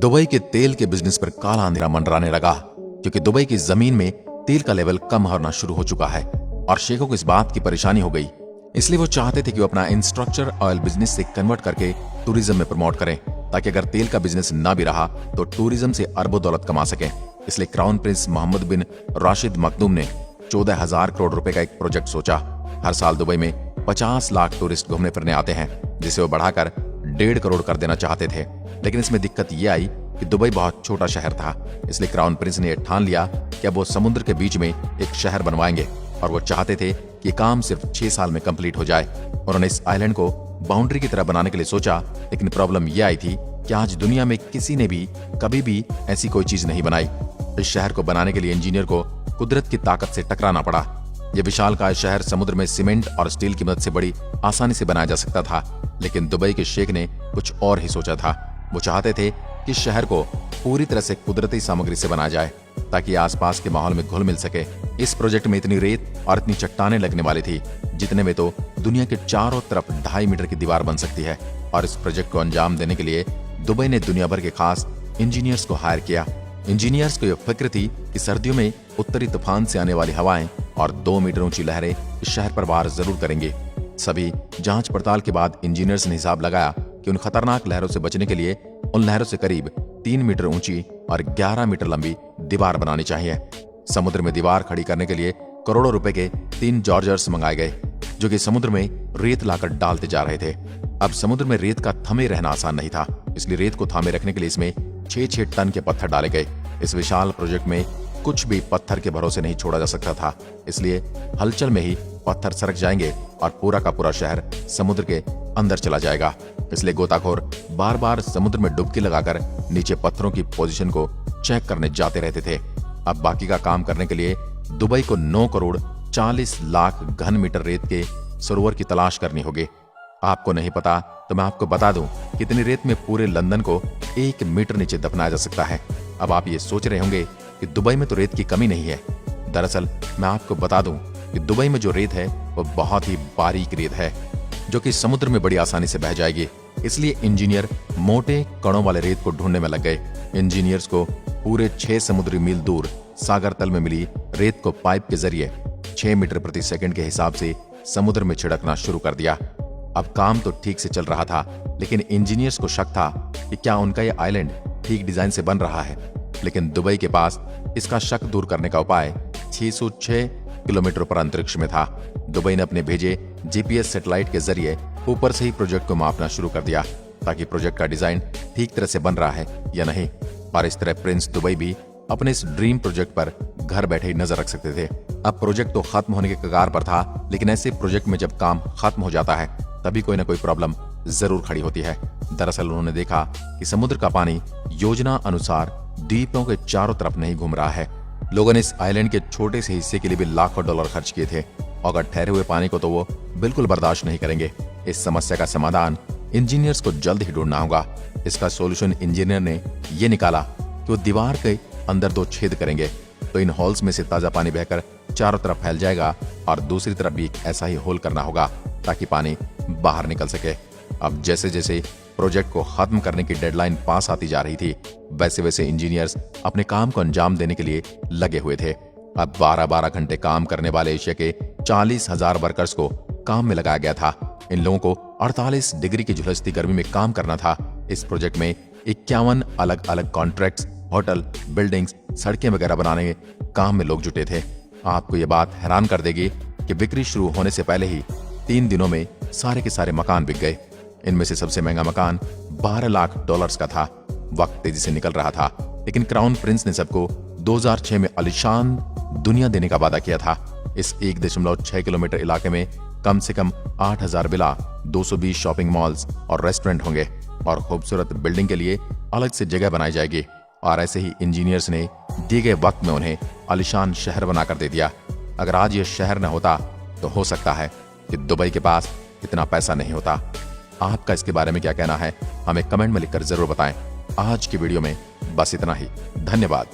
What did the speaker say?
Dubai के तेल के बिजनेस पर काला अंधेरा मंडराने लगा, क्योंकि दुबई की जमीन में तेल का लेवल कम होना शुरू हो चुका है और शेखों को इस बात की परेशानी हो गई। इसलिए वो चाहते थे कि वो अपना इंफ्रास्ट्रक्चर ऑयल बिजनेस से कन्वर्ट करके टूरिज्म में प्रमोट करें, ताकि अगर तेल का बिजनेस ना भी रहा तो टूरिज्म से अरबों दौलत कमा सकें। इसलिए क्राउन प्रिंस मोहम्मद बिन राशिद मखदूम ने 14,000 करोड़ रुपए का एक प्रोजेक्ट सोचा। हर साल दुबई में 50 लाख टूरिस्ट घूमने फिरने आते हैं, जिसे वो बढ़ाकर 1.5 करोड़ कर देना चाहते थे। लेकिन इसमें दिक्कत ये आई कि दुबई बहुत छोटा शहर था। इसलिए क्राउन प्रिंस ने ठान लिया कि अब वो समुद्र के बीच में एक शहर बनवाएंगे और वो चाहते थे कि काम सिर्फ 6 साल में कंप्लीट हो जाए। उन्होंने इस आइलैंड को बाउंड्री की तरह बनाने के लिए सोचा, लेकिन प्रॉब्लम ये आई थी कि आज दुनिया में किसी ने भी कभी भी ऐसी कोई चीज नहीं बनाई। इस शहर को बनाने के लिए इंजीनियर को कुदरत की ताकत से टकराना पड़ा। यह विशालकाय शहर समुद्र में सीमेंट और स्टील की मदद से बड़ी आसानी से बनाया जा सकता था, लेकिन दुबई के शेख ने कुछ और ही सोचा था। वो चाहते थे कि शहर को पूरी तरह से कुदरती सामग्री से बनाया जाए, ताकि आसपास के माहौल में घुल मिल सके। इस प्रोजेक्ट में इतनी रेत और इतनी चट्टानें लगने वाली थी, जितने में तो दुनिया के चारों तरफ 2.5 मीटर की दीवार बन सकती है। और इस प्रोजेक्ट को अंजाम देने के लिए दुबई ने दुनिया भर के खास इंजीनियर्स को हायर किया। इंजीनियर्स को यह फिक्र थी कि सर्दियों में उत्तरी तूफान से आने वाली हवाएं और 2 मीटर ऊंची लहरें इस शहर पर वार जरूर करेंगी। सभी जांच पड़ताल के बाद इंजीनियर्स ने हिसाब लगाया कि उन खतरनाक लहरों से बचने के लिए उन लहरों से करीब 3 मीटर ऊंची और 11 मीटर लंबी दीवार बनानी चाहिए। समुद्र में दीवार खड़ी करने के लिए करोड़ों रुपए के 3 जॉर्जर्स मंगाए गए, जो कि समुद्र में रेत लाकर डालते जा रहे थे। अब समुद्र में रेत का थमे रहना आसान नहीं था, इसलिए रेत को थामे रखने के लिए इसमें 6-6 टन के पत्थर डाले गए। इस विशाल प्रोजेक्ट में कुछ भी पत्थर के भरोसे नहीं छोड़ा जा सकता था, इसलिए हलचल में ही पत्थर सरक जाएंगे और पूरा का पूरा शहर समुद्र के अंदर चला जाएगा। इसलिए गोताखोर बार बार समुद्र में डुबकी लगाकर नीचे पत्थरों की पोजीशन को चेक करने जाते रहते थे। अब बाकी का काम करने के लिए दुबई को 9 करोड़ 40 लाख घन मीटर रेत के सरोवर की तलाश करनी होगी। आपको नहीं पता तो मैं आपको बता दूं, कितनी रेत में पूरे लंदन को 1 मीटर नीचे दफनाया जा सकता है। अब आप ये सोच रहे होंगे कि दुबई में तो रेत की कमी नहीं है। दरअसल मैं आपको बता दूं कि दुबई में जो रेत है वो बहुत ही बारीक रेत है, जो कि समुद्र में बड़ी आसानी से बह जाएगी। इसलिए इंजीनियर मोटे कणों वाले रेत को ढूंढने में लग गए। इंजीनियर्स को पूरे 6 समुद्री मील दूर सागर तल में मिली रेत को पाइप के जरिए 6 मीटर प्रति सेकंड के हिसाब से समुद्र में छिड़कना शुरू कर दिया। अब काम तो ठीक से चल रहा था, लेकिन इंजीनियर्स को शक था कि क्या उनका यह आइलैंड ठीक डिजाइन से बन रहा है। लेकिन दुबई के पास इसका शक दूर करने का उपाय 606 किलोमीटर पर अंतरिक्ष में था। दुबई ने अपने भेजे जीपीएस सैटेलाइट के जरिए ऊपर से ही प्रोजेक्ट को मापना शुरू कर दिया, ताकि प्रोजेक्ट का डिजाइन ठीक तरह से बन रहा है या नहीं। और इस तरह प्रिंस दुबई भी अपने इस ड्रीम प्रोजेक्ट पर घर बैठे ही नजर रख सकते थे। अब प्रोजेक्ट तो खत्म होने के कगार पर था, लेकिन ऐसे प्रोजेक्ट में जब काम खत्म हो जाता है तभी कोई ना कोई प्रॉब्लम जरूर खड़ी होती है। दरअसल उन्होंने देखा कि समुद्र का पानी योजना अनुसार द्वीपों के चारों तरफ नहीं घूम रहा है। लोगों ने इस आइलैंड के छोटे से हिस्से के लिए भी लाखों डॉलर खर्च किए थे, और अगर ठहरे हुए पानी को तो वो बिल्कुल बर्दाश्त नहीं करेंगे। इस समस्या का समाधान इंजीनियर्स को जल्द ही ढूंढना होगा। इसका सॉल्यूशन इंजीनियर ने ये निकाला कि वो दीवार के अंदर 2 छेद करेंगे, तो इन होल्स में से ताजा पानी बहकर चारों तरफ फैल जाएगा, और दूसरी तरफ भी एक ऐसा ही होल करना होगा ताकि पानी बाहर निकल सके। अब जैसे जैसे प्रोजेक्ट को खत्म करने की डेडलाइन पास आती जा रही थी, वैसे वैसे इंजीनियर्स अपने काम को अंजाम देने के लिए लगे हुए थे। अब 12-12 घंटे काम करने वाले एशिया के 40,000 वर्कर्स को काम में लगाया गया था। इन लोगों को 48 डिग्री की झुलसती गर्मी में काम करना था। इस प्रोजेक्ट में 51 अलग अलग कॉन्ट्रैक्ट्स, होटल, बिल्डिंग्स, सड़कें वगैरह बनाने के काम में लोग जुटे थे। आपको ये बात हैरान कर देगी कि बिक्री शुरू होने से पहले ही 3 दिनों में सारे के सारे मकान बिक गए। इनमें से सबसे महंगा मकान $12 लाख का था। वक्त तेजी से निकल रहा था, लेकिन क्राउन प्रिंस ने सबको 2006 में आलीशान दुनिया देने का वादा किया था। इस 1.6 किलोमीटर इलाके में कम से कम 8,000 विला, 220 शॉपिंग मॉल्स और रेस्टोरेंट होंगे, और खूबसूरत बिल्डिंग के लिए अलग से जगह बनाई जाएगी। और ऐसे ही इंजीनियर्स ने दिए गए वक्त में उन्हें आलीशान शहर बनाकर दे दिया। अगर आज यह शहर न होता तो हो सकता है कि दुबई के पास इतना पैसा नहीं होता। आपका इसके बारे में क्या कहना है, हमें कमेंट में लिखकर जरूर बताएं। आज की वीडियो में बस इतना ही। धन्यवाद।